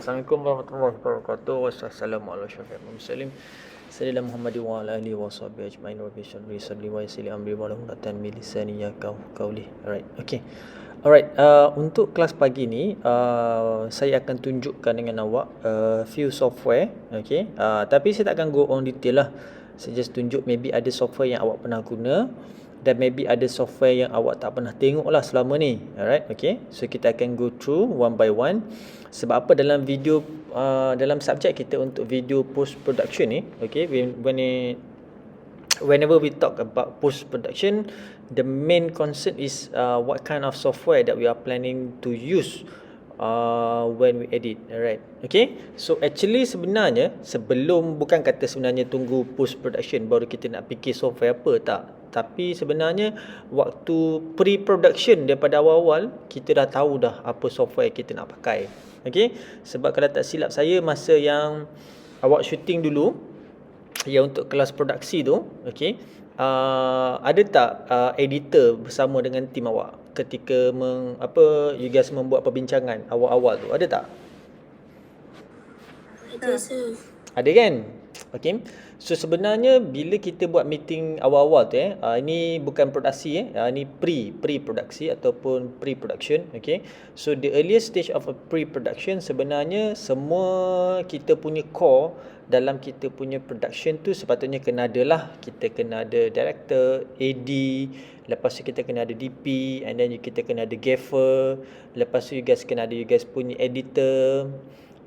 Assalamualaikum warahmatullahi wabarakatuh. Wassalamualaikum warahmatullahi wabarakatuh. Sayyidina Muhammad wa ala alihi wa sahbihi ajma'in wa bi sadri wa yassir amri wa lahu latan min lisani yafqahu qawli. Alright. Okay. Alright, untuk kelas pagi ni saya akan tunjukkan dengan awak few software, okay. Tapi saya tak akan go on detail lah. Saya just tunjuk maybe ada software yang awak pernah guna dan maybe ada software yang awak tak pernah tengok lah selama ni. Alright, okay. So kita akan go through one by one. Sebab apa dalam video dalam subjek kita untuk video post production ni, okay, whenever we talk about post production, the main concern is what kind of software that we are planning to use when we edit. Alright, okay. So actually sebenarnya bukan kata sebenarnya tunggu post production baru kita nak fikir software apa, tak. Tapi sebenarnya waktu pre-production daripada awal-awal kita dah tahu dah apa software kita nak pakai. Okay, sebab kalau tak silap saya masa yang awak shooting dulu yang untuk kelas produksi tu, okay, ada tak editor bersama dengan tim awak ketika you guys membuat perbincangan awal-awal tu, ada tak? Ada, sir. Ada kan? Okay. So sebenarnya bila kita buat meeting awal-awal tu ini bukan produksi ini pre-produksi ataupun pre-production, okay. So the earliest stage of a pre-production sebenarnya semua kita punya core dalam kita punya production tu sepatutnya kena ada lah. Kita kena ada director, AD, lepas tu kita kena ada DP, and then kita kena ada gaffer, lepas tu you guys punya editor,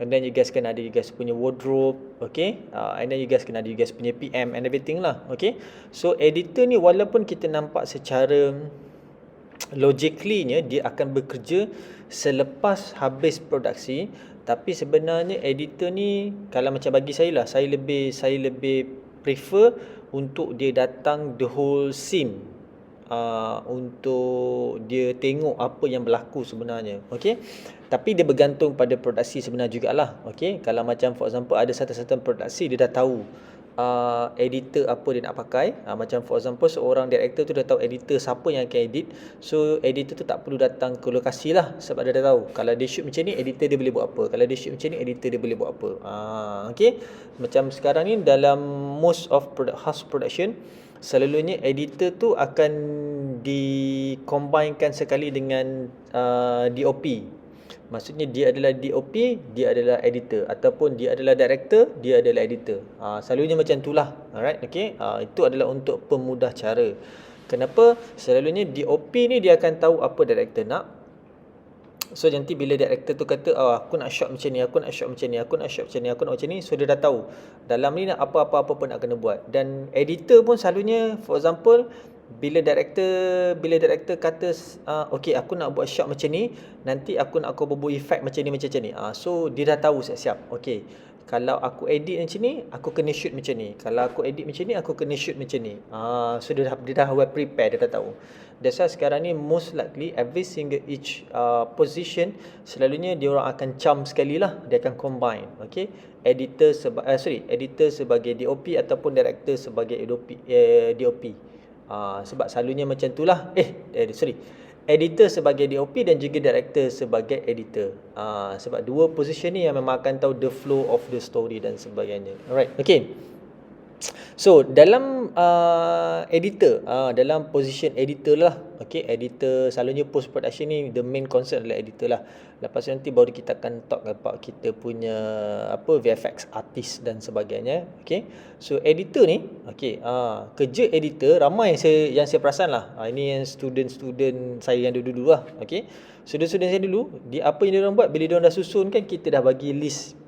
and then you guys kena ada you guys punya wardrobe, okay, and then you guys kena ada you guys punya PM and everything lah, okay. So editor ni walaupun kita nampak secara logically-nya dia akan bekerja selepas habis produksi, tapi sebenarnya editor ni kalau macam bagi saya lah, saya lebih prefer untuk dia datang the whole scene untuk dia tengok apa yang berlaku sebenarnya, okey. Tapi dia bergantung pada produksi sebenar jugalah, okey. Kalau macam for example ada satu produksi dia dah tahu editor apa dia nak pakai, macam for example seorang director tu dah tahu editor siapa yang akan edit, so editor tu tak perlu datang ke lokasi lah, sebab dia dah tahu kalau dia shoot macam ni editor dia boleh buat apa, kalau dia shoot macam ni editor dia boleh buat apa. Okey, macam sekarang ni dalam most of house production selalunya editor tu akan dikombinekan sekali dengan DOP. Maksudnya dia adalah DOP, dia adalah editor, ataupun dia adalah director, dia adalah editor. Selalunya macam itulah. Alright, okay. Itu adalah untuk pemudah cara. Kenapa? Selalunya DOP ni dia akan tahu apa director nak. So nanti bila director tu kata aku nak shot macam ni, aku nak shot macam ni, aku nak shot macam ni, aku nak macam ni, so dia dah tahu dalam ni nak apa-apa pun nak kena buat. Dan editor pun selalunya for example bila director kata okey aku nak buat shot macam ni, nanti aku nak buat effect macam ni. So dia dah tahu siap-siap. Okey, kalau aku edit macam ni, aku kena shoot macam ni. Kalau aku edit macam ni, aku kena shoot macam ni. So dia dah well prepare, dia dah tahu. That's why sekarang ni most likely every single each position selalunya dia orang akan cam sekali lah, dia akan combine. Okay, editor sebagai DOP ataupun director sebagai DOP. Sebab selalunya macam itulah. Editor sebagai DOP dan juga director sebagai editor. Sebab dua position ni yang memang akan tahu the flow of the story dan sebagainya. Alright, okay. So dalam editor, dalam position editor lah, okay, editor selalunya post production ni the main concern adalah editor lah. Lepas tu nanti baru kita akan talk about kita punya VFX artist dan sebagainya, okay. So editor ni, okay, kerja editor ramai yang saya perasan lah. Ini yang student saya yang dulu lah, okay. Student saya dulu, apa yang dia orang buat bila dia orang dah susun kan, kita dah bagi list.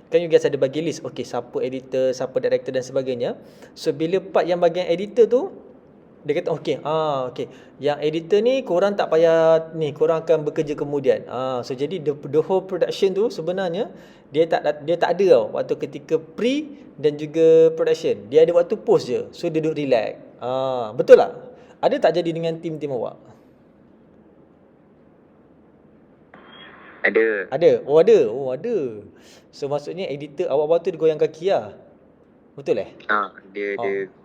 Kan you guys ada bagi list, okay, siapa editor, siapa director dan sebagainya. So bila part yang bagian editor tu, dia kata okay, yang editor ni korang tak payah ni, korang akan bekerja kemudian. So jadi the whole production tu sebenarnya dia tak ada tau waktu ketika pre dan juga production. Dia ada waktu post je. So dia duduk relax. Betul tak? Ada tak jadi dengan tim awak? Ada. Oh ada. So maksudnya editor awak tu dia goyang kaki lah. Betul Dia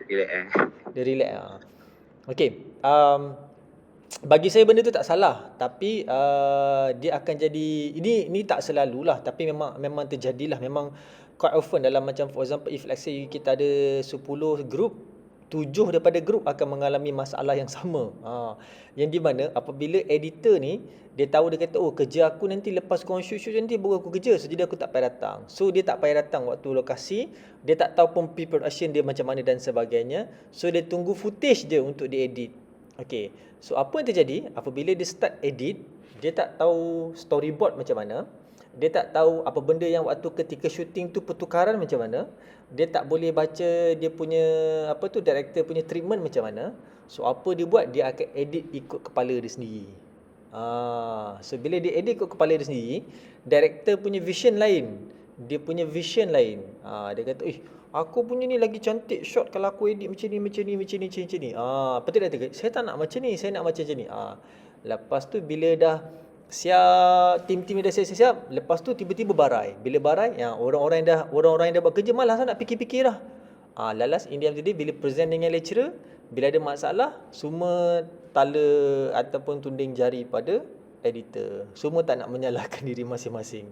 relax Dia relax. Okay. bagi saya benda tu tak salah, tapi dia akan jadi, ini tak selalulah, tapi memang terjadilah, memang quite often dalam macam for example if let's say kita ada 10 group, 7 daripada group akan mengalami masalah yang sama. Yang di mana apabila editor ni dia tahu, dia kata oh kerja aku nanti lepas korang shoot nanti baru aku kerja, so jadi aku tak payah datang. So dia tak payah datang waktu lokasi, dia tak tahu pun pre-production dia macam mana dan sebagainya. So dia tunggu footage dia untuk diedit. Okay, so apa yang terjadi apabila dia start edit, dia tak tahu storyboard macam mana, dia tak tahu apa benda yang waktu ketika shooting tu pertukaran macam mana, dia tak boleh baca dia punya apa tu director punya treatment macam mana. So apa dia buat, dia akan edit ikut kepala dia sendiri. So bila dia edit ikut kepala dia sendiri, director punya vision lain, dia punya vision lain. Dia kata, aku punya ni lagi cantik shot kalau aku edit macam ni. Apa tu dia kata, saya tak nak macam ni, saya nak macam ni. Lepas tu bila dah siap, tim-tim dah siap, lepas tu tiba-tiba barai. Bila barai, orang-orang yang dah buat kerja malas nak fikir-fikir dah. Lalas in the end of the day, bila present dengan lecturer, bila ada masalah, semua tala ataupun tunding jari pada editor. Semua tak nak menyalahkan diri masing-masing,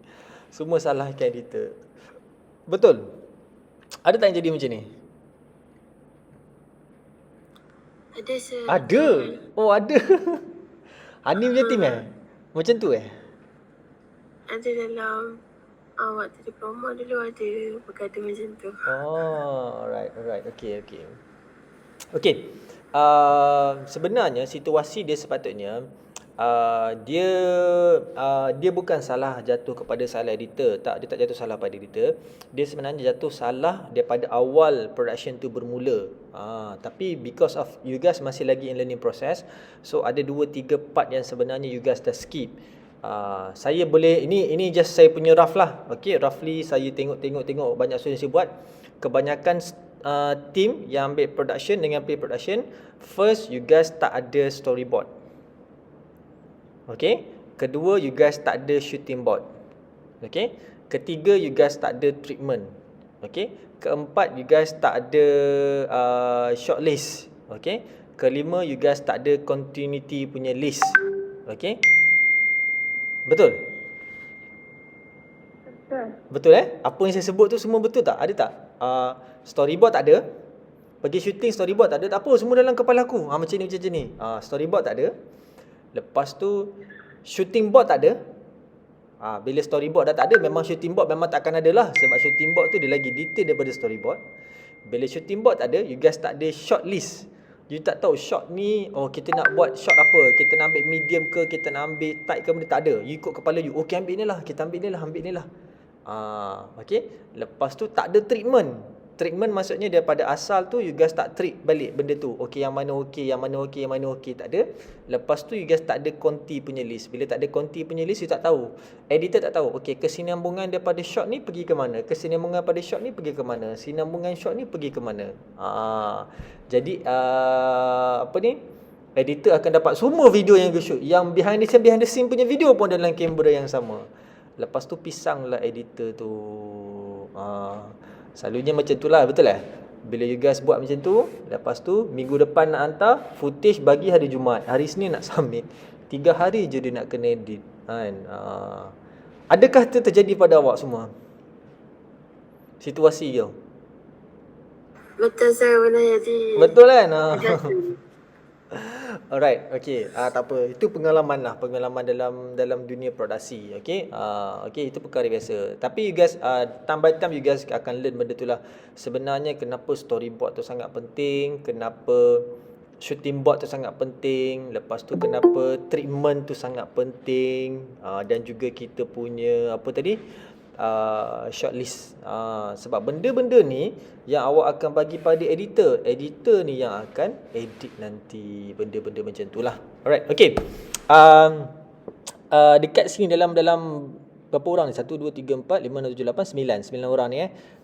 semua salahkan editor. Betul? Ada tak yang jadi macam ni? Ada sir. Ada? Oh ada. Hani punya tim macam tu Ada dalam waktu diploma dulu ada berkata macam tu. Alright. Okay. Sebenarnya situasi dia sepatutnya dia bukan salah jatuh kepada salah editor. Tak, dia tak jatuh salah pada editor. Dia sebenarnya jatuh salah daripada awal production tu bermula. Tapi because of you guys masih lagi in learning process, so ada 2-3 part yang sebenarnya you guys dah skip. Saya boleh, ini just saya punya rough lah. Okay, roughly saya tengok banyak student saya buat. Kebanyakan team yang ambil production dengan pre-production, first you guys tak ada storyboard. Okay, kedua you guys tak ada shooting board. Okay, ketiga you guys tak ada treatment. Okay, keempat you guys tak ada short list. Okay, kelima you guys tak ada continuity punya list. Okay, betul? Betul Apa yang saya sebut tu semua betul tak? Ada tak? Storyboard tak ada. Pergi shooting storyboard tak ada. Tak apa, semua dalam kepala aku. Macam ni. Storyboard tak ada. Lepas tu shooting board tak ada. Bila storyboard dah tak ada, memang shooting board memang takkan ada lah. Sebab shooting board tu dia lagi detail daripada storyboard. Bila shooting board tak ada, you guys tak ada shot list. You tak tahu shot ni, kita nak buat shot apa, kita nak ambil medium ke, kita nak ambil tight ke, benda tak ada. You ikut kepala you, okay ambil ni lah, kita ambil ni lah. Okay. Lepas tu tak ada treatment. Treatment maksudnya daripada asal tu you guys tak treat balik benda tu. Okey, yang mana okey, tak ada. Lepas tu you guys tak ada konti punya list. Bila tak ada konti punya list, you tak tahu. Editor tak tahu. Okey, kesinambungan daripada shot ni pergi ke mana? Kesinambungan pada shot ni pergi ke mana? Sinambungan shot ni pergi ke mana? Jadi editor akan dapat semua video yang you shoot. Yang behind the scene punya video pun dalam kamera yang sama. Lepas tu pisanglah editor tu. Selalunya macam tu lah, betul Bila you guys buat macam tu, lepas tu minggu depan nak hantar, footage bagi hari Jumaat, hari Senin nak submit, 3 hari je dia nak kena edit kan. Adakah itu terjadi pada awak semua? Situasi je. Betul saya pernah jadi. Betul kan? Alright, okay. Tak apa. Itu pengalaman dalam dunia produksi. Okay. Okay, itu perkara biasa. Tapi you guys, time by time you guys akan learn benda tu lah. Sebenarnya kenapa storyboard tu sangat penting, kenapa shooting board tu sangat penting, lepas tu kenapa treatment tu sangat penting, dan juga kita punya shortlist. Sebab benda-benda ni yang awak akan bagi pada editor ni yang akan edit nanti benda-benda macam tu lah. Alright, okay. Dekat sini dalam berapa orang ni? 1, 2, 3, 4, 5, 6, 7, 8, 9 orang ni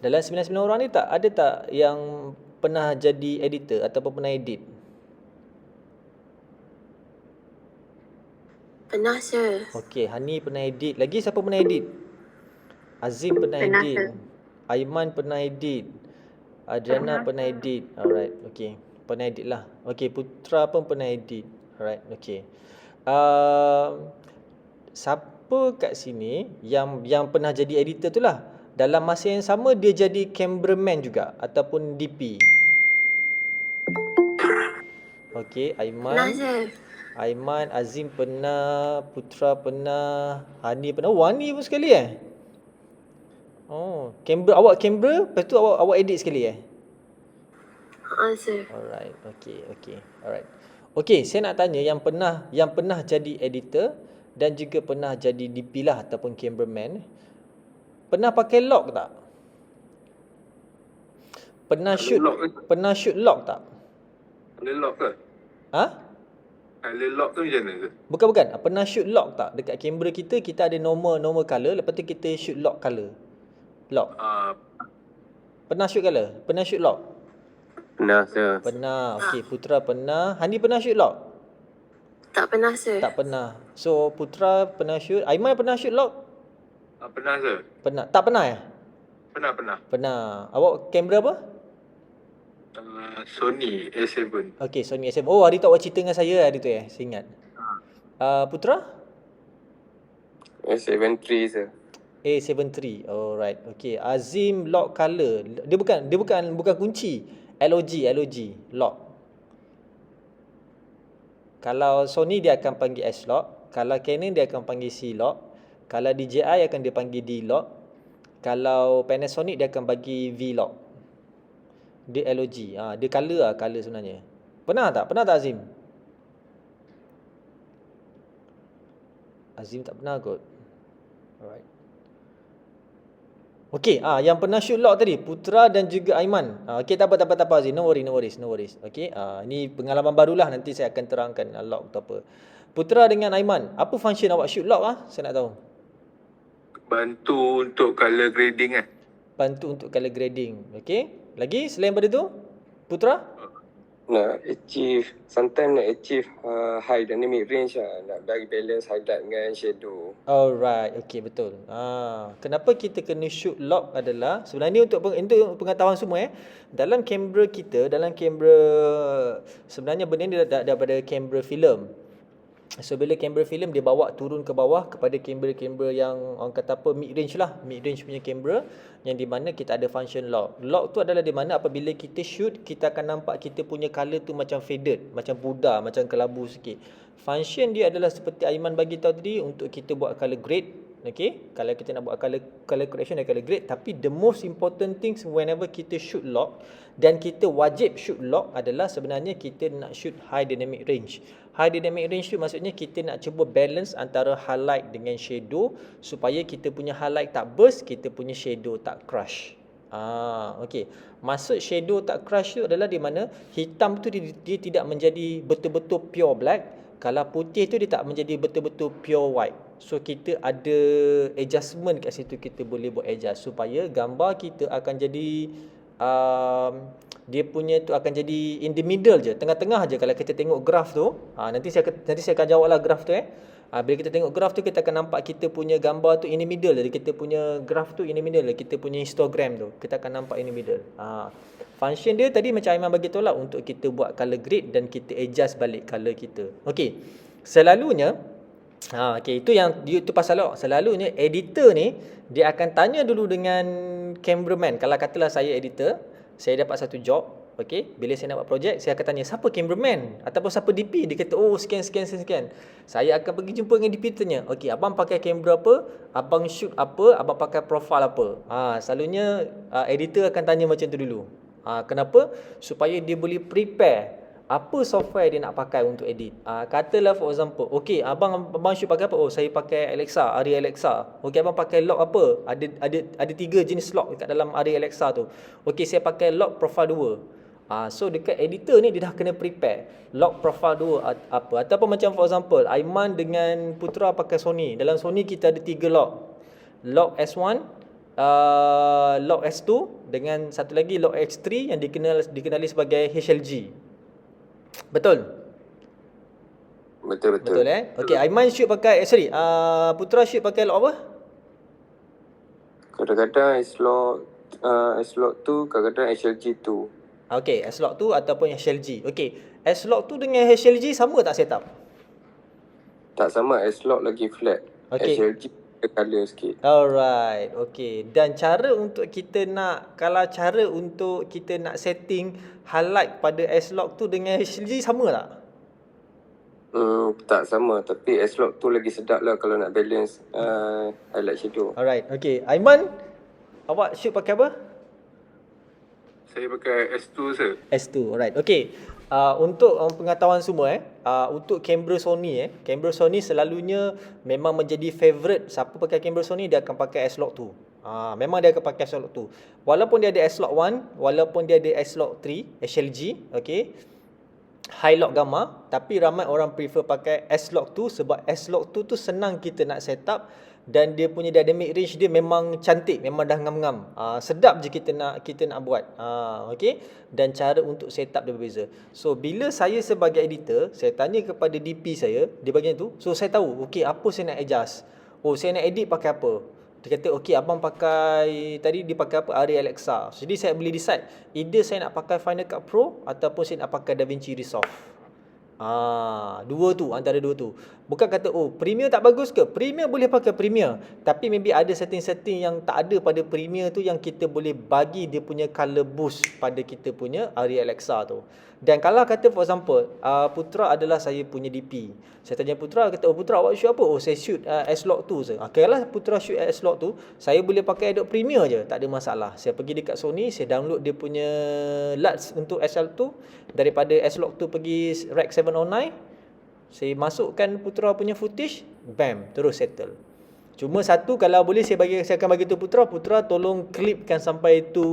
Dalam 9 orang ni ada tak yang pernah jadi editor ataupun pernah edit? Pernah sir. Okay, Hani pernah edit. Lagi siapa pernah edit? Azim pernah edit. Aiman pernah edit. Adriana pernah edit. Alright, okay. Pernah edit lah. Okay, Putra pun pernah edit. Alright, okay. Um, Siapa kat sini yang pernah jadi editor tu lah. Dalam masa yang sama dia jadi cameraman juga ataupun DP. Okay, Pernah, Sir. Aiman, Azim pernah, Putra pernah, Hani pernah. Oh, Hani pun sekali Oh, awak kamera, lepas tu awak edit sekali Sir. Alright, okay. Alright. Okay, saya nak tanya yang pernah jadi editor dan juga pernah jadi DP lah ataupun cameraman. Pernah pakai log tak? Pernah shoot log tak? Color lock ke? Ha? Color lock tu macam mana tu? Bukan. Pernah shoot log tak? Dekat kamera kita ada normal color, lepas tu kita shoot log color. Log. Pernah shoot color? Pernah shoot log? Pernah, Sir. Pernah. Okey, Putra pernah. Hani pernah shoot log? Tak pernah, Sir. Tak pernah. So Putra pernah shoot. Aiman pernah shoot log? Pernah, Sir. Pernah. Tak pernah Pernah. Pernah. Awak kamera apa? Sony A7. Okey, Sony A7. Oh, hari tu awak cerita dengan saya hari tu saya ingat. Putra? A73, Sir. A73. Alright. Okey, Azim lock color. Dia bukan kunci. LOG lock. Kalau Sony dia akan panggil S lock, kalau Canon dia akan panggil C lock, kalau DJI akan dia panggil D lock, kalau Panasonic dia akan bagi V lock. Dia LOG. Dia color sebenarnya. Pernah tak Azim? Azim tak pernah kot. Alright. Okey, yang pernah shoot log tadi Putra dan juga Aiman. Okey, tak apa Azim. No worries. Okey, ni pengalaman barulah, nanti saya akan terangkan log tu apa. Putra dengan Aiman, apa function awak shoot log Saya nak tahu. Bantu untuk color grading Bantu untuk color grading. Okey. Lagi selain pada tu? Putra? Nak achieve, sometimes nak achieve high dynamic range lah. Nak bagi balance highlight dengan shadow. Alright, okey, betul. Kenapa kita kena shoot log adalah sebenarnya untuk pengetahuan semua dalam kamera kita, sebenarnya benda ni daripada kamera filem. So bila kamera filem dia bawa turun ke bawah kepada kamera-kamera yang orang kata apa mid range punya kamera, yang di mana kita ada function log. Log tu adalah di mana apabila kita shoot kita akan nampak kita punya color tu macam faded, macam pudar, macam kelabu sikit. Function dia adalah seperti Aiman bagi tahu tadi, untuk kita buat color grade. Okay, kalau kita nak buat color correction dan color grade, tapi the most important things whenever kita shoot log, dan kita wajib shoot log, adalah sebenarnya kita nak shoot high dynamic range. High dynamic range tu maksudnya kita nak cuba balance antara highlight dengan shadow, supaya kita punya highlight tak burst, kita punya shadow tak crush. Okey. Maksud shadow tak crush tu adalah di mana hitam tu dia tidak menjadi betul-betul pure black, kalau putih tu dia tak menjadi betul-betul pure white. So kita ada adjustment kat situ, kita boleh buat adjust supaya gambar kita akan jadi dia punya tu akan jadi in the middle je, tengah-tengah je. Kalau kita tengok graf tu, nanti saya akan jawablah graf tu bila kita tengok graf tu, kita akan nampak kita punya gambar tu in the middle. Jadi kita punya graf tu in the middle, kita punya histogram tu kita akan nampak in the middle. Function dia tadi macam Aiman bagi tahu lah, untuk kita buat color grade dan kita adjust balik color kita. Okey. Selalunya itu pasal log. Selalunya editor ni dia akan tanya dulu dengan cameraman. Kalau katalah saya editor, saya dapat satu job, okey, bila saya nak buat projek, saya akan tanya siapa cameraman ataupun siapa DP. Dia kata sekian. Saya akan pergi jumpa dengan DP, tanya, okey, abang pakai kamera apa, abang shoot apa, abang pakai profile apa. Selalunya editor akan tanya macam tu dulu. Kenapa? Supaya dia boleh prepare apa software dia nak pakai untuk edit. Katalah for example, okey, abang shoot pakai apa? Saya pakai Alexa, Ari Alexa. Okey, abang pakai log apa? Ada 3 jenis log dekat dalam Ari Alexa tu. Okey, saya pakai log profile 2. So dekat editor ni dia dah kena prepare log profile 2 apa. Ataupun macam for example, Aiman dengan Putra pakai Sony. Dalam Sony kita ada 3 log. Log S1, log S2 dengan satu lagi log X3 yang dikenali sebagai HLG. Betul? Betul. Okey, Aiman shoot pakai Putra shoot pakai log apa? Kadang-kadang S-Log tu, kadang-kadang HLG tu. Okay, S-Log tu ataupun HLG. Okay, S-Log tu dengan HLG sama tak setup? Tak sama, S-Log lagi flat. Okay. HLG color sikit. Alright, okay. Dan cara untuk kita nak, kalau cara untuk kita nak setting highlight pada S-Log tu dengan HLG sama tak? Tak sama, tapi S-Log tu lagi sedap lah kalau nak balance highlight shadow. Alright, okay. Aiman, awak shoot pakai apa? Saya pakai S2 sir. S2, alright. Okay. Untuk pengetahuan semua untuk kamera Sony kamera Sony selalunya memang menjadi favorite. Siapa pakai kamera Sony dia akan pakai S-Log tu. Memang dia akan pakai S-Log tu. Walaupun dia ada S-Log 1, walaupun dia ada S-Log 3, HLG, okay, high log gamma, tapi ramai orang prefer pakai S-Log tu sebab S-Log tu senang kita nak set up dan dia punya dynamic range dia memang cantik, memang dah ngam-ngam. Sedap je kita nak buat. Okey, dan cara untuk set up dia berbeza. So bila saya sebagai editor, saya tanya kepada DP saya di bahagian tu, so saya tahu okey apa saya nak adjust. Oh, saya nak edit pakai apa? Dia kata okey abang pakai tadi dia pakai apa? Arri Alexa. Jadi saya boleh decide either saya nak pakai Final Cut Pro ataupun saya nak pakai DaVinci Resolve. Dua tu, antara dua tu. Bukan kata oh Premiere tak bagus ke? Premiere boleh pakai Premiere, tapi maybe ada setting-setting yang tak ada pada Premiere tu yang kita boleh bagi dia punya color boost pada kita punya Arri Alexa tu. Dan kalau kata for example Putra adalah saya punya DP, saya tanya Putra, kata oh Putra awak shoot apa? Oh saya shoot S-Log tu je. Kalau Putra shoot S-Log tu, saya boleh pakai Adobe Premiere je, tak ada masalah. Saya pergi dekat Sony, saya download dia punya LUTs untuk SL tu, daripada S-Log tu pergi Rec 709, saya masukkan Putra punya footage, bam, terus settle. Cuma satu, kalau boleh saya akan bagi tu Putra tolong clipkan sampai tu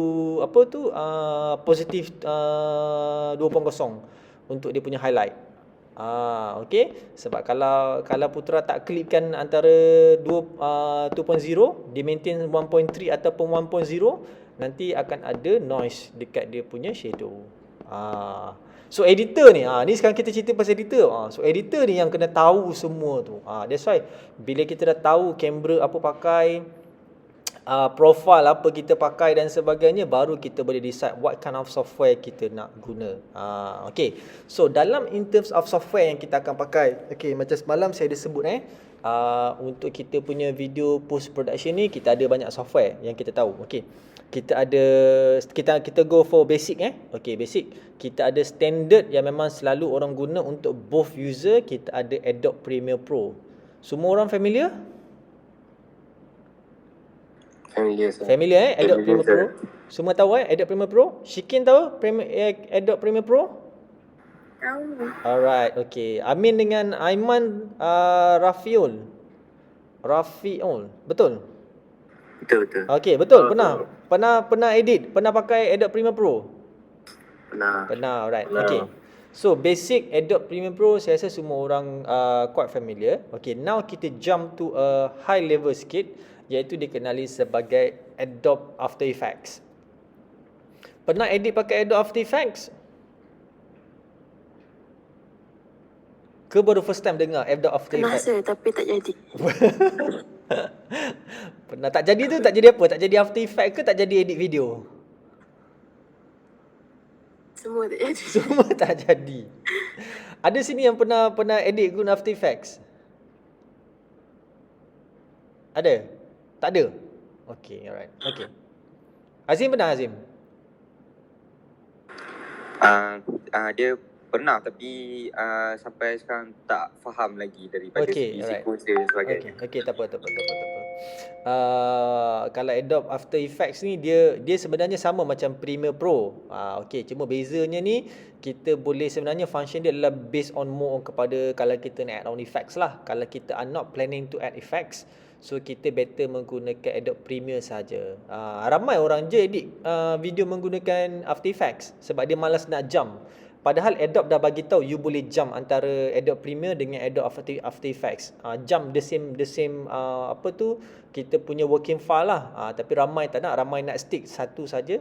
positif 2.0 untuk dia punya highlight. Okey, sebab kalau Putra tak clipkan antara 2.0, dia maintain 1.3 ataupun 1.0, nanti akan ada noise dekat dia punya shadow. So editor ni, ni sekarang kita cerita pasal editor. So editor ni yang kena tahu semua tu. That's why bila kita dah tahu kamera apa pakai, profile apa kita pakai dan sebagainya, baru kita boleh decide what kind of software kita nak guna. Okay, so dalam in terms of software yang kita akan pakai, okay, macam semalam saya ada sebut untuk kita punya video post production ni, kita ada banyak software yang kita tahu. Okay, kita go for basic. Okay, basic. Kita ada standard yang memang selalu orang guna untuk both user. Kita ada Adobe Premiere Pro. Semua orang familiar? Familiar Adobe Premiere Pro. Semua tahu Adobe Premiere Pro? Shikin tahu Adobe Premiere Pro? Tahu. Alright, okay. Amin dengan Aiman Rafiul, betul? Betul. Okay, betul. Pernah edit, pernah pakai Adobe Premiere Pro? Pernah, alright. Okay. So basic Adobe Premiere Pro saya rasa semua orang quite familiar. Okay, now kita jump to a high level sikit, iaitu dikenali sebagai Adobe After Effects. Pernah edit pakai Adobe After Effects? Ke baru first time dengar Adobe After Effects? Pernah tapi tak jadi. Pernah tak jadi tu, tak jadi apa? Tak jadi After Effects ke tak jadi edit video? Semua tak jadi. Semua tak jadi. Ada sini yang pernah edit guna After Effects? Ada? Tak ada? Okay, alright. Okay. Azim pernah, Azim? Dia pernah, tapi sampai sekarang tak faham lagi daripada segi sequence dia dan sebagainya. Okay, tak apa. Kalau Adobe After Effects ni dia sebenarnya sama macam Premiere Pro. Okay, cuma bezanya ni kita boleh sebenarnya function dia adalah based on more kepada kalau kita nak add on effects lah. Kalau kita are not planning to add effects, so kita better menggunakan Adobe Premiere saja. Ramai orang je edit video menggunakan After Effects sebab dia malas nak jump. Padahal Adobe dah bagi tahu you boleh jump antara Adobe Premiere dengan Adobe After Effects. Jump the same kita punya working file lah. Tapi ramai tak nak, ramai nak stick satu saja.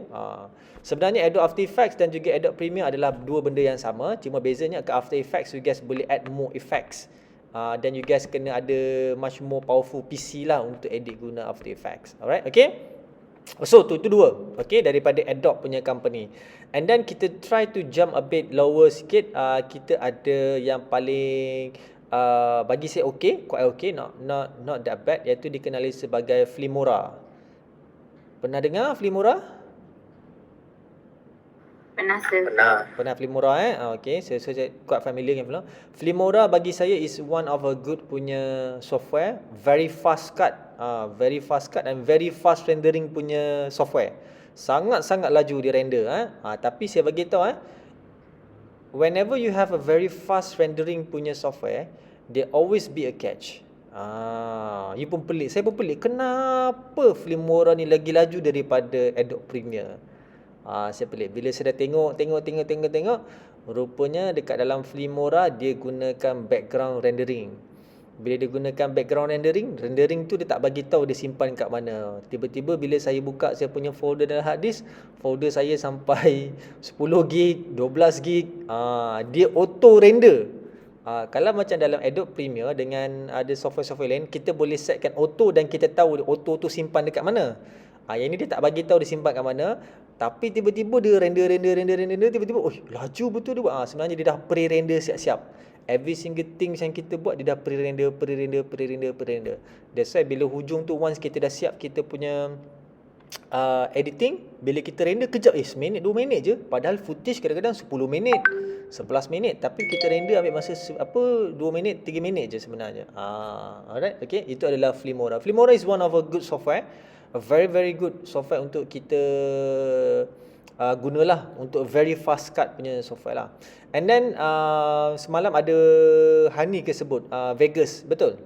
Sebenarnya Adobe After Effects dan juga Adobe Premiere adalah dua benda yang sama, cuma bezanya ke After Effects you guys boleh add more effects. Dan you guys kena ada much more powerful PC lah untuk edit guna After Effects. Alright, okay? So itu dua, okay, daripada Adobe punya company. And then kita try to jump a bit lower sikit. Kita ada yang paling bagi saya okay, quite okay, not that bad, iaitu dikenali sebagai Filmora. Pernah dengar Filmora? Pernah Filmora okay, so quite familiar dengan Filmora. Filmora bagi saya is one of a good punya software, very fast cut and very fast rendering punya software. Sangat-sangat laju dia render tapi saya bagi tahu whenever you have a very fast rendering punya software, there always be a catch. You pun pelik, saya pun pelik, kenapa Filmora ni lagi laju daripada Adobe Premiere? Saya pelik. Bila saya dah tengok, rupanya dekat dalam Filmora dia gunakan background rendering. Bila dia gunakan background rendering tu dia tak bagi tahu dia simpan kat mana. Tiba-tiba bila saya buka saya punya folder dalam hard disk, folder saya sampai 10 gig, 12 gig. Dia auto render. Kalau macam dalam Adobe Premiere dengan ada software-software lain, kita boleh setkan auto dan kita tahu auto tu simpan dekat mana. Yang ni dia tak bagi tahu dia simpan kat mana, tapi tiba-tiba dia render tiba-tiba laju betul dia buat. Sebenarnya dia dah pre-render siap-siap. Every single things yang kita buat dia dah pre-render. That's why bila hujung tu once kita dah siap kita punya editing, bila kita render kejap seminit 2 minit je, padahal footage kadang-kadang 10 minit 11 minit, tapi kita render ambil masa 2 minit 3 minit je sebenarnya. Alright, okay, itu adalah Filmora. Filmora is one of a good software, a very very good software untuk kita gunalah untuk very fast cut punya software lah. And then semalam ada Hani sebut Vegas, betul?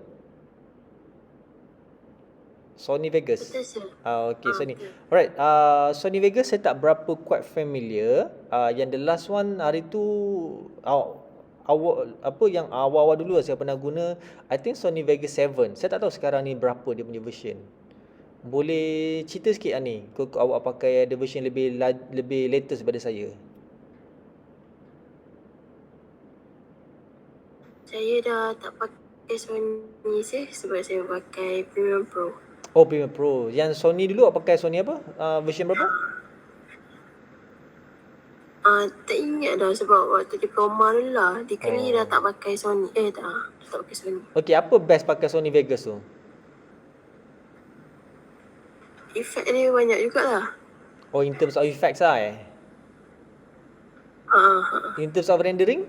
Sony Vegas. Betul sir. Okay, Sony. Betul. Alright, Sony Vegas saya tak berapa quite familiar. Yang the last one hari tu yang awal-awal dulu saya pernah guna, I think Sony Vegas 7. Saya tak tahu sekarang ni berapa dia punya version. Boleh cerita sikit ni, awak pakai ada version lebih latest daripada saya? Saya dah tak pakai Sony sebab saya pakai Premiere Pro. Oh, Premiere Pro. Yang Sony dulu awak pakai Sony apa? Version berapa? Tak ingat dah sebab waktu diploma dulu lah. Degree dah tak pakai Sony. Dah tak pakai Sony. Okay, apa best pakai Sony Vegas tu? Effect dia banyak jugalah. Oh, in terms of effects lah In terms of rendering?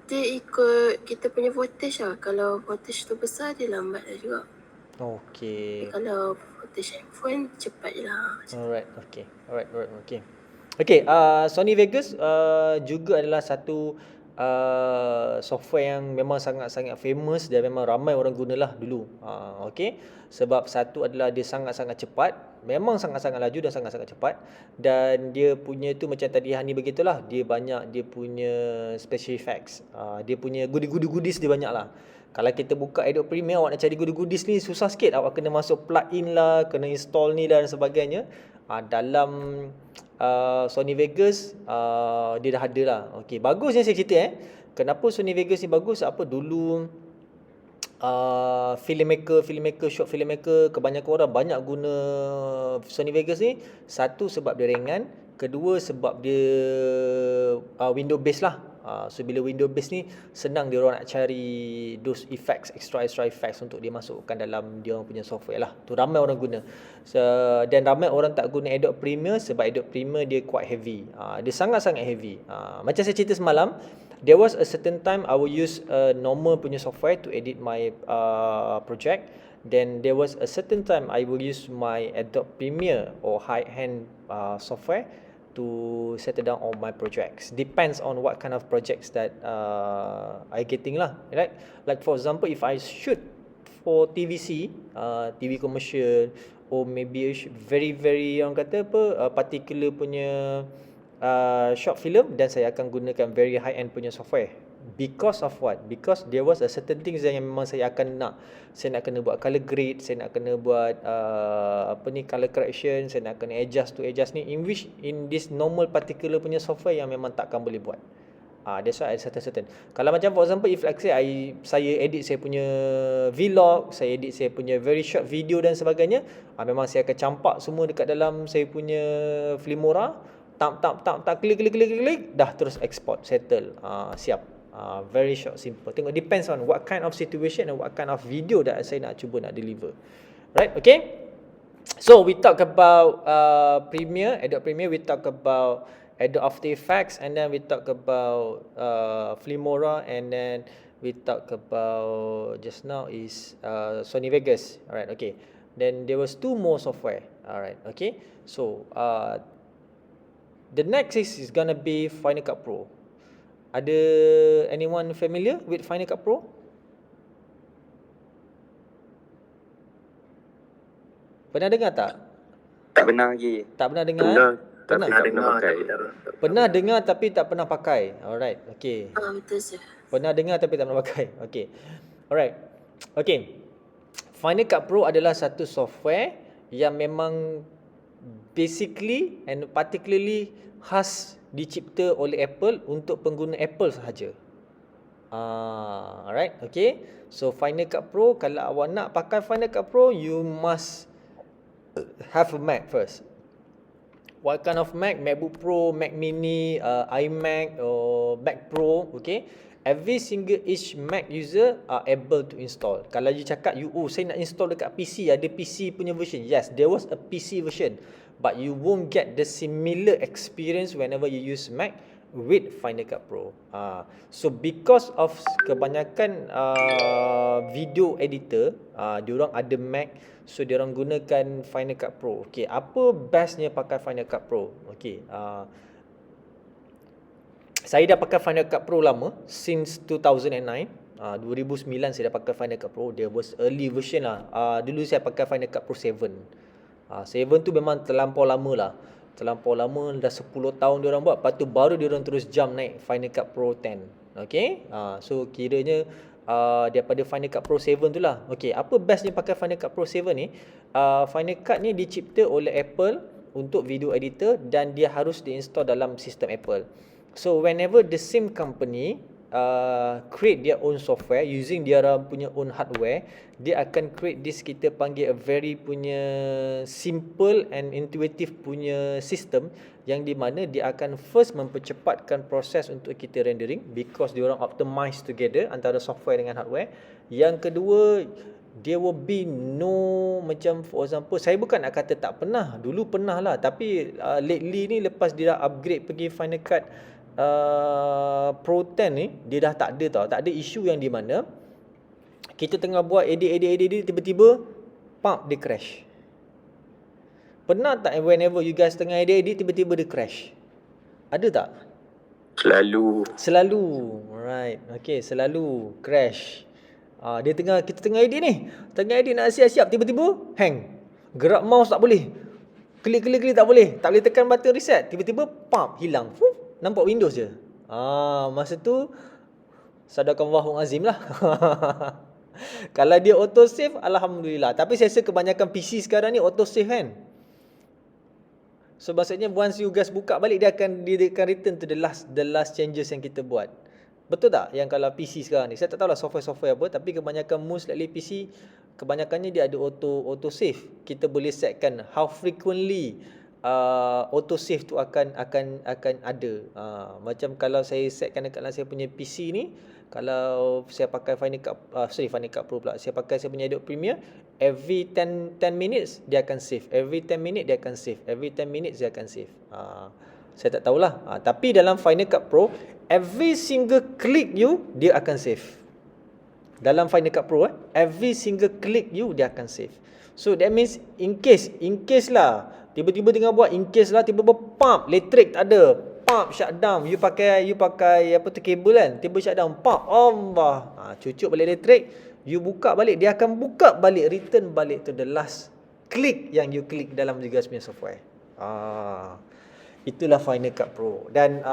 Dia ikut kita punya voltage lah. Kalau voltage tu besar, dia lambat lah juga. Okay. Kalau voltage handphone, cepat je lah. Alright, okay. Okay, Sony Vegas juga adalah satu software yang memang sangat-sangat famous dan memang ramai orang gunalah dulu. Okay, sebab satu adalah dia sangat-sangat cepat, memang sangat-sangat laju dan sangat-sangat cepat, dan dia punya tu macam tadi Hani begitulah, dia banyak dia punya special effects, dia punya goodies dia banyak lah. Kalau kita buka Adobe Premiere, awak nak cari goodies ni susah sikit, awak kena masuk plugin lah, kena install ni dan sebagainya. Dalam Sony Vegas dia dah ada lah. Okey, bagusnya saya cerita kenapa Sony Vegas ni bagus. Dulu filmmaker, short filmmaker, kebanyakan orang banyak guna Sony Vegas ni. Satu sebab dia ringan, kedua sebab dia window based lah. So bila window based ni senang dia orang nak cari those effects, extra effects untuk dia masukkan dalam dia orang punya software lah. Tu ramai orang guna. Dan ramai orang tak guna Adobe Premiere sebab Adobe Premiere dia quite heavy. Dia sangat-sangat heavy. Macam saya cerita semalam, there was a certain time I will use a normal punya software to edit my project. Then there was a certain time I will use my Adobe Premiere or high-end software to settle down all my projects. Depends on what kind of projects that I getting lah, right? Like for example, if I shoot for TVC, TV commercial, or maybe very orang kata particular punya short film, dan saya akan gunakan very high end punya software. Because of what? Because there was a certain things yang memang saya akan nak. Saya nak kena buat color grade, saya nak kena buat color correction, saya nak kena adjust ni, in which in this normal particular punya software yang memang takkan boleh buat. That's why I certain. Kalau macam for example, if like say saya edit saya punya vlog, saya edit saya punya very short video dan sebagainya, memang saya akan campak semua dekat dalam saya punya Filmora, tak klik, dah terus export, settle, siap. Very short, simple. Tengok depends on what kind of situation and what kind of video that saya nak cuba nak deliver. Right? Okay? So we talk about Premiere, Adobe Premiere, we talk about Adobe After Effects, and then we talk about Filmora, and then we talk about just now is Sony Vegas. Alright, okay. Then there was 2 more software. Alright, okay. So the next is gonna be Final Cut Pro. Ada anyone familiar with Final Cut Pro? Pernah dengar tak? Tak pernah lagi. Tak pernah dengar? Pernah, tapi tak pernah pakai. Pernah dengar tapi tak pernah pakai. Alright, okay. Betul sir. Pernah dengar tapi tak pernah pakai. Okay. Alright. Okay. Final Cut Pro adalah satu software yang memang basically and particularly khas dicipta oleh Apple untuk pengguna Apple sahaja. Alright, okay. So Final Cut Pro, kalau awak nak pakai Final Cut Pro, you must have a Mac first. What kind of Mac? MacBook Pro, Mac Mini, iMac or Mac Pro, okay. Every single each Mac user are able to install. Kalau you cakap saya nak install dekat PC, ada PC punya version. Yes, there was a PC version, but you won't get the similar experience whenever you use Mac with Final Cut Pro. So because of kebanyakan video editor, diorang ada Mac, so diorang gunakan Final Cut Pro. Okay, apa bestnya pakai Final Cut Pro? Okay, saya dah pakai Final Cut Pro lama, since 2009. 2009 saya dah pakai Final Cut Pro. There was early version lah. Dulu saya pakai Final Cut Pro 7. 7 tu memang terlampau lama lah. Terlampau lama, dah 10 tahun diorang buat. Lepas tu baru diorang terus jump naik Final Cut Pro 10. Okay, so kiranya daripada Final Cut Pro 7 tu lah. Okay, apa bestnya pakai Final Cut Pro 7 ni? Final Cut ni dicipta oleh Apple untuk video editor dan dia harus diinstal dalam sistem Apple. So whenever the same company create their own software using dia punya own hardware, dia akan create this, kita panggil a very punya simple and intuitive punya system, yang di mana dia akan first mempercepatkan proses untuk kita rendering because dia orang optimize together antara software dengan hardware. Yang kedua, there will be no, macam for example, saya bukan nak kata tak pernah, dulu pernah lah, tapi lately ni lepas dia dah upgrade pergi Final Cut Pro 10 ni, dia dah tak ada tau. Tak ada isu yang di mana kita tengah buat edit tiba-tiba dia crash. Pernah tak whenever you guys tengah edit tiba-tiba dia crash? Ada tak? Selalu. Right. Okay, selalu crash. Kita tengah edit ni. Tengah edit nak siap-siap tiba-tiba hang. Gerak mouse tak boleh. Klik tak boleh. Tak boleh tekan button reset. Tiba-tiba hilang. Nampak Windows je. Masa tu sadaqallahul azim lah. Kalau dia auto save, alhamdulillah. Tapi saya rasa kebanyakan PC sekarang ni auto save kan. So maksudnya once you guys buka balik, dia akan return to the last changes yang kita buat. Betul tak? Yang kalau PC sekarang ni, saya tak tahu lah software apa, tapi kebanyakan most likely PC, kebanyakannya dia ada auto save. Kita boleh setkan how frequently auto save tu akan ada. Macam kalau saya setkan dekat dalam saya punya PC ni, kalau saya pakai Final Cut Pro pula, saya pakai saya punya Adobe Premiere, every 10 minutes dia akan save, every 10 minutes dia akan save, every 10 minutes dia akan save. Saya tak tahulah. Tapi dalam Final Cut Pro, every single click you dia akan save. Dalam Final Cut Pro, every single click you dia akan save. So that means in case lah, tiba-tiba tengah buat, in case lah tiba-tiba elektrik tak ada, shutdown, you pakai apa tu, kabel kan, tiba shutdown, Allah, cucuk balik elektrik, you buka balik, dia akan buka balik, return balik to the last click yang you click dalam juga punya software. Itulah Final Cut Pro. Dan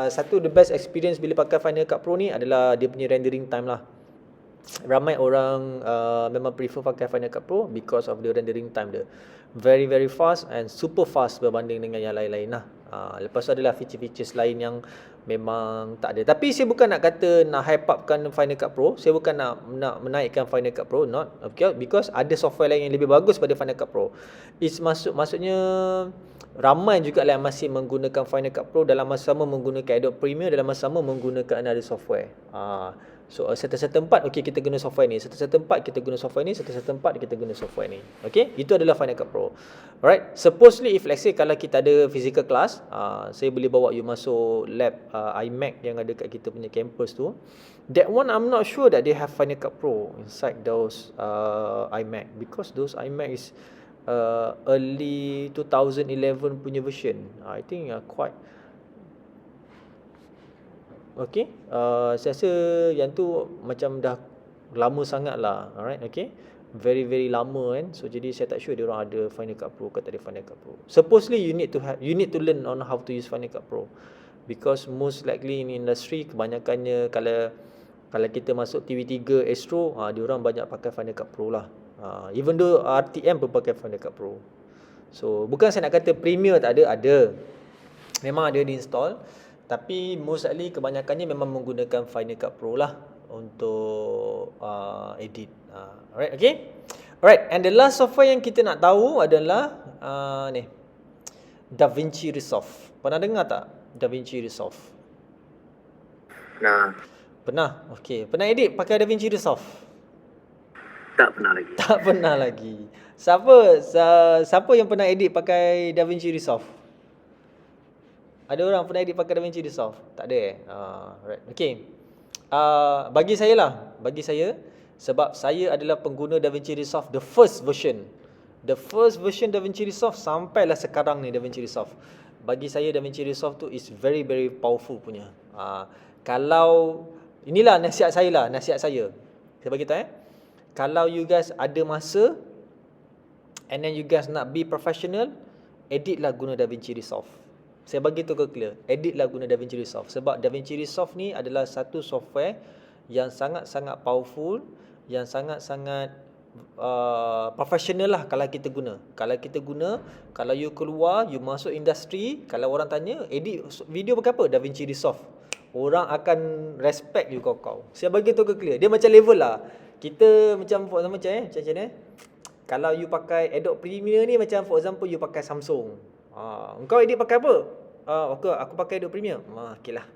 satu the best experience bila pakai Final Cut Pro ni adalah dia punya rendering time lah. Ramai orang memang prefer pakai Final Cut Pro because of the rendering time dia. Very very fast and super fast berbanding dengan yang lain-lain lah. Lepas tu adalah feature-features lain yang memang tak ada. Tapi saya bukan nak kata nak hype upkan Final Cut Pro. Saya bukan nak menaikkan Final Cut Pro, not because ada software lain yang lebih bagus pada Final Cut Pro. Maksudnya ramai juga yang masih menggunakan Final Cut Pro dalam masa sama menggunakan Adobe Premiere, dalam masa sama menggunakan another software. So satu tempat kita guna software ni, satu tempat kita guna software ni, satu tempat kita guna software ni. Itu adalah Final Cut Pro. Alright, supposedly if let's say kalau kita ada physical class, saya boleh bawa you masuk lab iMac yang ada kat kita punya campus tu. That one I'm not sure that they have Final Cut Pro inside those iMac, because those iMac is early 2011 punya version. I think quite saya rasa yang tu macam dah lama sangat lah. Alright, very very lama kan. So jadi saya tak sure dia orang ada Final Cut Pro ke tak ada Final Cut Pro. Supposedly you need to learn on how to use Final Cut Pro, because most likely in industry kebanyakannya kalau kita masuk TV3 Astro, dia orang banyak pakai Final Cut Pro lah. Even though RTM pun pakai Final Cut Pro. So bukan saya nak kata Premiere tak ada. Memang ada di-install, tapi most likely kebanyakannya memang menggunakan Final Cut Pro lah untuk edit. Alright, Alright, and the last software yang kita nak tahu adalah ni, DaVinci Resolve. Pernah dengar tak DaVinci Resolve? Pernah? Pernah edit pakai DaVinci Resolve? Tak pernah lagi. Siapa yang pernah edit pakai DaVinci Resolve? Ada orang pernah edit pakai DaVinci Resolve? Tak ada right. Bagi saya sebab saya adalah pengguna DaVinci Resolve the first version DaVinci Resolve sampailah sekarang ni DaVinci Resolve. Bagi saya DaVinci Resolve tu is very very powerful punya. Kalau inilah nasihat saya. Saya bagi tahu kalau you guys ada masa and then you guys nak be professional, editlah guna DaVinci Resolve. Saya bagi tu clear, editlah guna DaVinci Resolve. Sebab DaVinci Resolve ni adalah satu software yang sangat-sangat powerful, yang sangat-sangat professional lah kalau kita guna. Kalau you keluar, you masuk industri, kalau orang tanya, edit video pakai apa? DaVinci Resolve. Orang akan respect you kau. Saya bagi tu clear. Dia macam level lah. Kita macam for example macam ni. Kalau you pakai Adobe Premiere ni, macam for example you pakai Samsung. Engkau edit pakai apa? Aku pakai Adobe Premiere. Okeylah.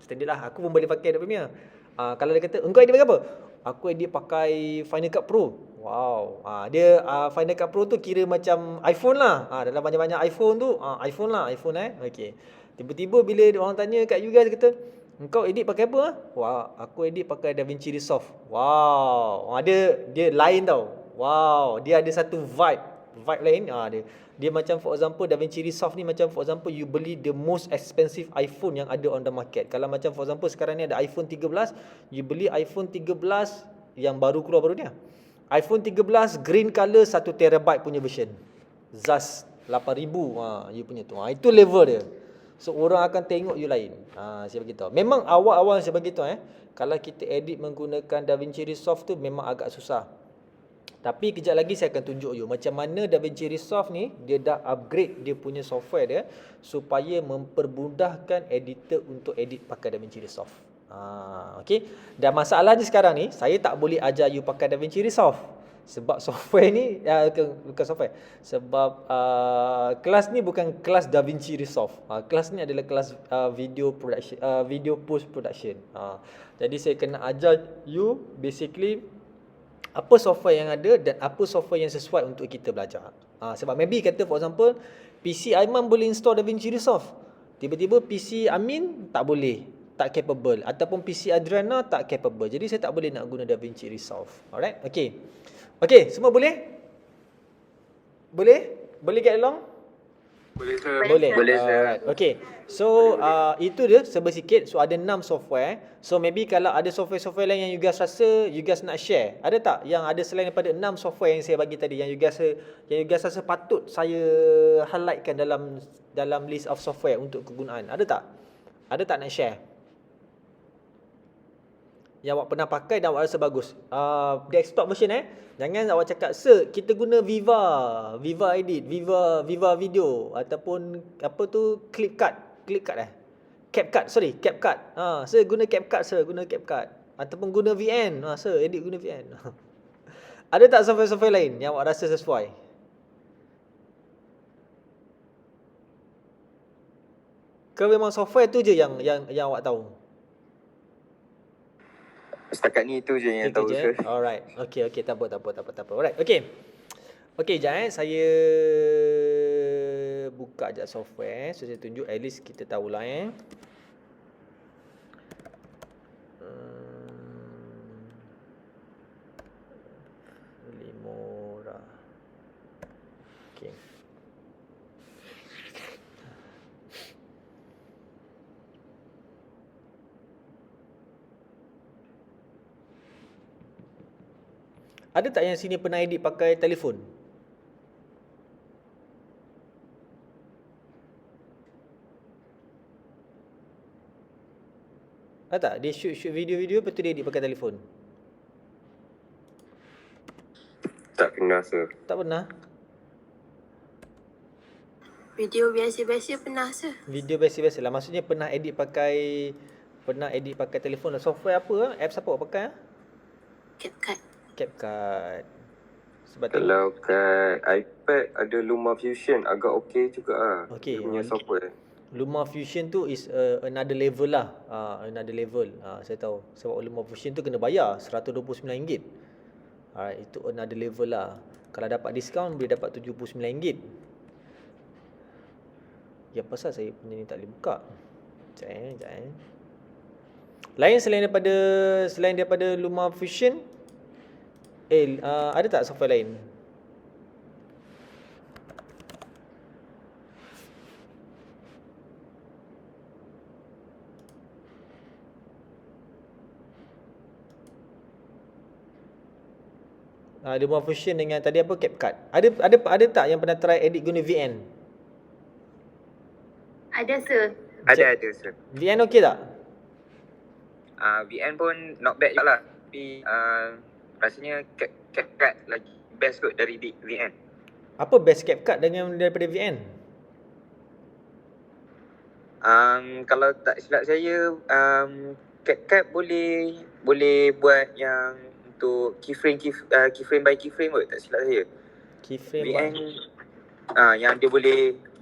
Standard lah. Aku pun boleh pakai Adobe Premiere. Kalau dia kata, engkau edit pakai apa? Aku edit pakai Final Cut Pro. Wow. Dia Final Cut Pro tu kira macam iPhone lah. Dalam banyak-banyak iPhone tu, iPhone Okey. Tiba-tiba bila orang tanya kat you guys, kata, engkau edit pakai apa? Wah, aku edit pakai DaVinci Resolve. Wow. Dia lain tau. Wow, dia ada satu vibe lain. Dia macam for example DaVinci Resolve ni macam for example you beli the most expensive iPhone yang ada on the market. Kalau macam for example sekarang ni ada iPhone 13, you beli iPhone 13 yang baru keluar baru ni. iPhone 13 green color 1 terabyte punya version. ZAS 8000 you punya tu. Itu level dia. So orang akan tengok you lain. Saya beritahu. Memang awal-awal saya beritahu kalau kita edit menggunakan DaVinci Resolve tu memang agak susah. Tapi kejap lagi saya akan tunjuk you macam mana DaVinci Resolve ni dia dah upgrade dia punya software dia supaya mempermudahkan editor untuk edit pakai DaVinci Resolve. Dan masalahnya sekarang ni saya tak boleh ajar you pakai DaVinci Resolve sebab software ni bukan software. Sebab kelas ni bukan kelas DaVinci Resolve. Kelas ni adalah kelas video production, video post production. Jadi saya kena ajar you basically apa software yang ada dan apa software yang sesuai untuk kita belajar. Sebab maybe kata for example PC Aiman boleh install DaVinci Resolve, tiba-tiba PC Amin tak boleh, tak capable, ataupun PC Adriana tak capable. Jadi saya tak boleh nak guna DaVinci Resolve. Alright, okay, semua boleh? Boleh get along? Boleh sir. Boleh sir. Alright, okay. So itu dia sebersikit. So ada 6 software. So maybe kalau ada software-software lain yang you guys rasa you guys nak share, ada tak yang ada selain daripada 6 software yang saya bagi tadi yang you guys rasa patut saya highlightkan dalam list of software untuk kegunaan? Ada tak? Ada tak nak share? yang awak pernah pakai dan awak rasa bagus. Desktop version Jangan awak cakap, "Sir, kita guna Viva Edit, Viva Video ataupun apa tu CapCut. Sir guna CapCut, sir, guna CapCut. Ataupun guna VN. Sir, edit guna VN." Ada tak software-software lain yang awak rasa sesuai? Ke memang software tu je yang awak tahu? Setakat ni itu je yang Itu tahu je. sir. Alright. Okay, tak apa. Alright, okay. Okay, sekejap saya buka sekejap software. So, saya tunjuk, at least kita tahulah Filmora. Okay. Ada tak yang sini pernah edit pakai telefon? Ada tak? Dia shoot video-video, lepas tu dia edit pakai telefon? Tak pernah sir. Tak pernah? Video biasa-biasa pernah sir. Video biasa-biasa lah. Maksudnya pernah edit pakai telefon lah. Software apa? Apps apa awak pakai? CapCut. Sebab Kalau kat iPad ada LumaFusion, agak okey juga lah. Okey. Dia punya software. LumaFusion tu is another level lah. Another level. Saya tahu. Sebab LumaFusion tu kena bayar RM129. Alright, itu another level lah. Kalau dapat diskaun boleh dapat RM79. Ya, pasal saya punya ni tak boleh buka. Sekejap. Lain selain daripada LumaFusion, ada tak software lain? LumaFusion dengan tadi apa, CapCut. Ada tak yang pernah try edit guna VN? Ada sir. Ada sir. VN okey tak? VN pun not bad je lah. Tapi rasanya CapCut lagi best kot dari VN. Apa best CapCut daripada VN? Kalau tak silap saya, CapCut boleh buat yang untuk keyframe by keyframe kot, tak silap saya. Keyframe VN yang dia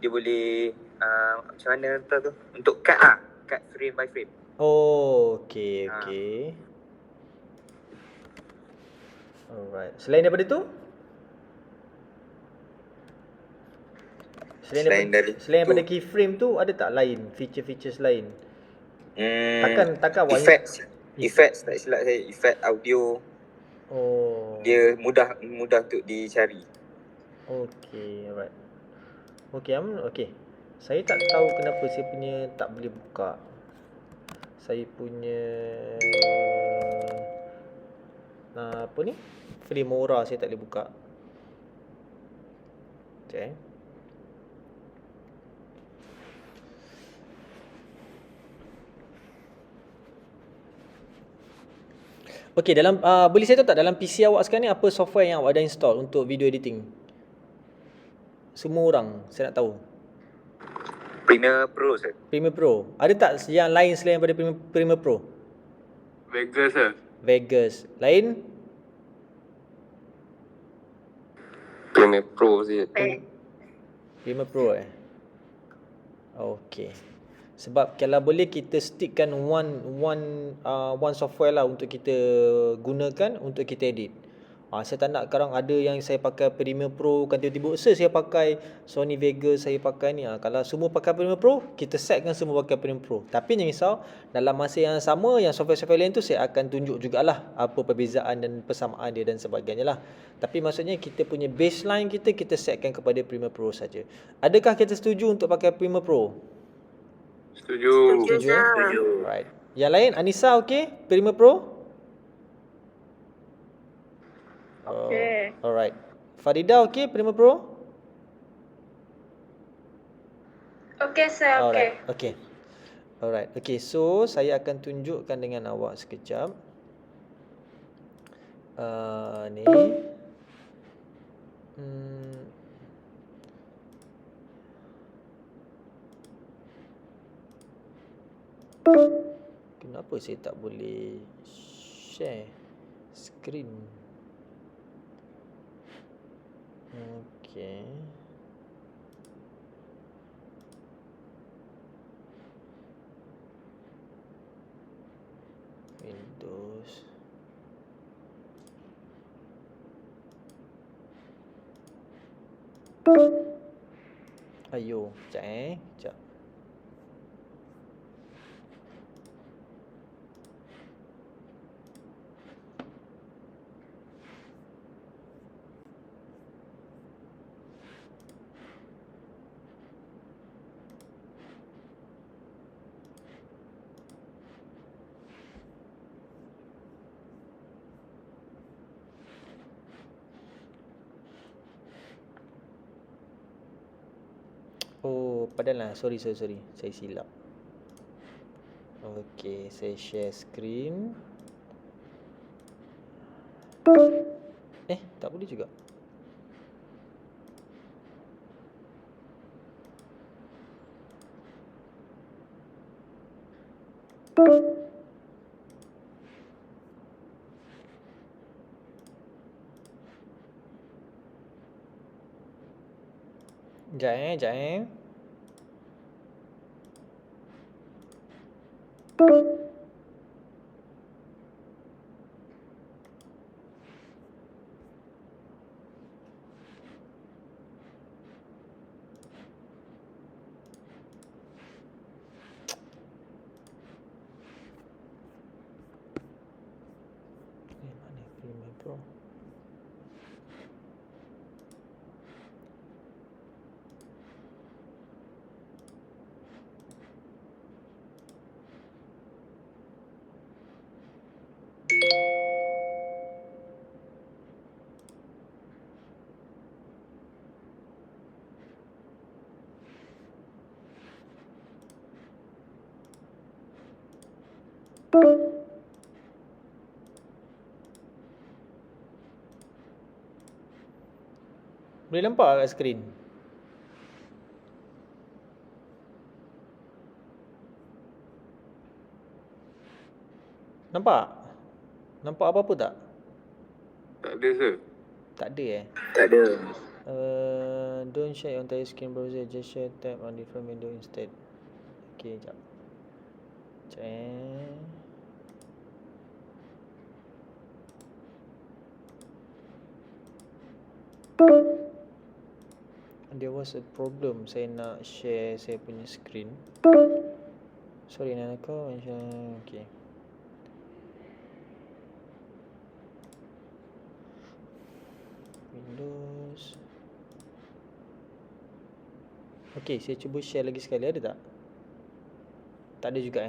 boleh macam mana tu untuk cut frame by frame. Oh, okey. Alright. Selain daripada tu? Selain daripada keyframe tu, ada tak lain features lain? Takkan Effects tak silap saya, effect audio. Oh. Dia mudah untuk dicari. Okey, alright. Okey. Saya tak tahu kenapa saya punya tak boleh buka. Saya punya apa ni? Filmora saya tak boleh buka. Okay. Okey, boleh saya tahu tak dalam PC awak sekarang ni apa software yang awak dah install untuk video editing? Semua orang saya nak tahu. Premiere Pro sir. Premiere Pro. Ada tak yang lain selain daripada Premiere Pro? Vegas sir. Vegas. Lain? Premiere Pro je. Premiere Pro Okey. Sebab kalau boleh kita stickkan one software lah untuk kita gunakan untuk kita edit. Saya tak nak sekarang ada yang saya pakai Premiere Pro kan tiba-tiba saya pakai Sony Vegas, saya pakai ni. Kalau semua pakai Premiere Pro, kita setkan semua pakai Premiere Pro. Tapi jangan risau, dalam masa yang sama yang software-software lain tu saya akan tunjuk jugalah apa perbezaan dan persamaan dia dan sebagainya lah. Tapi maksudnya kita punya baseline kita setkan kepada Premiere Pro saja. Adakah kita setuju untuk pakai Premiere Pro? Setuju. Setuju. Right. Yang lain, Anissa okey? Premiere Pro? Okay. Alright. Farida okey Premiere Pro? Okay sir, okay. Alright. Okay, so saya akan tunjukkan dengan awak sekejap. Ni. Kenapa saya tak boleh share screen? Okey. Windows. Ayo, sekejap sekejap. Oh, padahal sorry. Saya silap. Okey, saya share screen. Tak boleh juga. Sekejap. Mana Premiere Pro? Boleh nampak kat skrin? Nampak? Nampak apa-apa tak? Tak ada, sir. Tak ada Tak ada. Don't share your entire screen browser, just share tab on different window instead. Okay, sekejap. There was a problem. Saya nak share saya punya screen. Sorry, Nanako. Okay. Windows. Okay, saya cuba share lagi sekali. Ada tak? Tak ada juga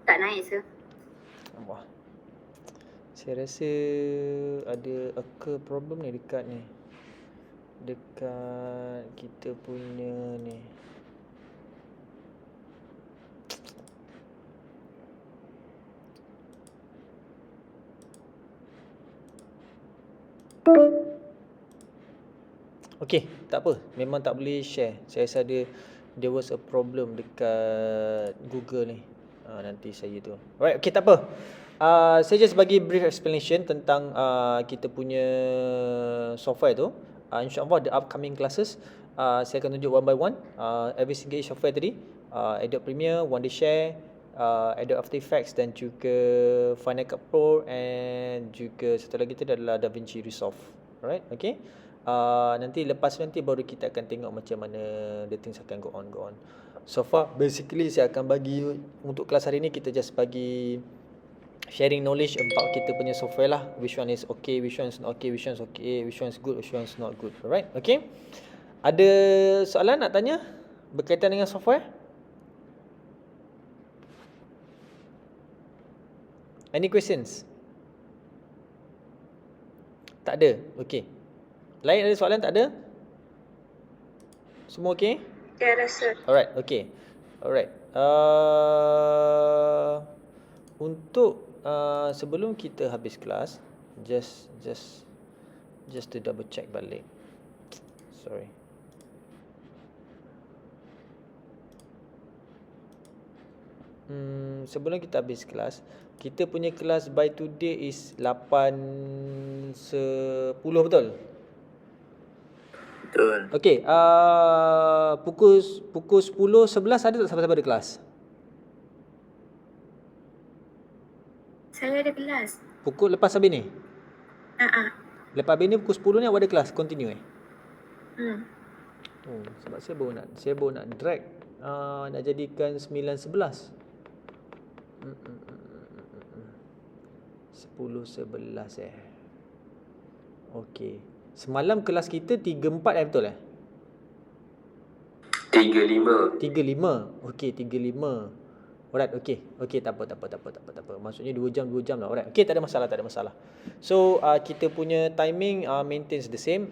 Tak naik, sir. Wah. Saya rasa ada occur problem ni dekat ni. Dekat kita punya ni. Okey, tak apa. Memang tak boleh share. Saya rasa there was a problem dekat Google ni. Nanti saya tu. Alright, okey, tak apa. Saya just bagi brief explanation tentang kita punya software tu. InsyaAllah the upcoming classes saya akan tunjuk one by one every single software tadi. Adobe Premiere, Wondershare, Adobe After Effects dan juga Final Cut Pro, and juga satu lagi tu adalah DaVinci Resolve. Alright, okay. Nanti baru kita akan tengok macam mana the things akan go on. So far basically saya akan bagi untuk kelas hari ni, kita just bagi sharing knowledge about kita punya software lah. Which one is okay, which one is not okay, which one is okay, which one is good, which one is not good. Alright, okay. Ada soalan nak tanya berkaitan dengan software? Any questions? Tak ada? Okay. Lain ada soalan? Tak ada? Semua okay? Tiada, sir. Alright, okay. Alright. Untuk sebelum kita habis kelas, just to double check balik. Sorry. Sebelum kita habis kelas, kita punya kelas by today is 8.10, betul? Betul. Okey, pukul 10, 11 ada tak siapa-siapa ada kelas? Saya ada kelas. Pukul lepas habis ni? Lepas habis ni pukul 10 ni awak ada kelas continue Oh, sebab saya baru nak drag nak jadikan 9.11. 10.11 Okey. Semalam kelas kita 3.4 betul 35. 35. Okey, 35. Alright, okey, tak apa. Maksudnya 2 jam lah. Alright. Okey, tak ada masalah. So, kita punya timing maintains the same.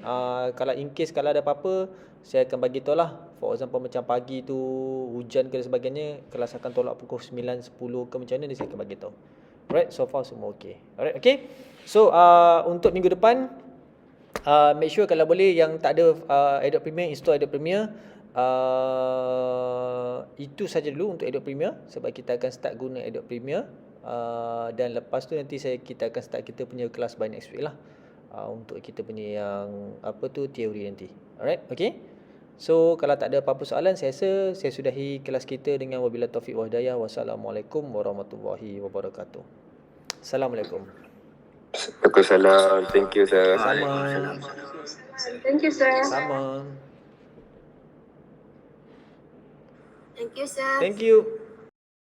Kalau in case kalau ada apa-apa, saya akan bagi tahu lah. For example macam pagi tu hujan ke dan sebagainya, kelas akan tolak pukul 9, 10 ke macam mana, saya akan bagi tahu. Alright, so far semua okey. Alright, okey. So, untuk minggu depan, make sure kalau boleh yang tak ada Adobe Premiere, install Adobe Premiere. Itu saja dulu untuk Adobe Premiere, sebab kita akan start guna Adobe Premiere. Dan lepas tu nanti kita akan start kita punya kelas by next week lah, untuk kita punya yang teori nanti. Alright, okay. So kalau tak ada apa-apa soalan, saya rasa saya sudahi kelas kita dengan wabillahi taufiq wal hidayah. Wassalamualaikum warahmatullahi wabarakatuh. Assalamualaikum. Waalaikumsalam. Thank you, sir. Sama. Thank you, sir. Sama. Thank you, sir. Thank you.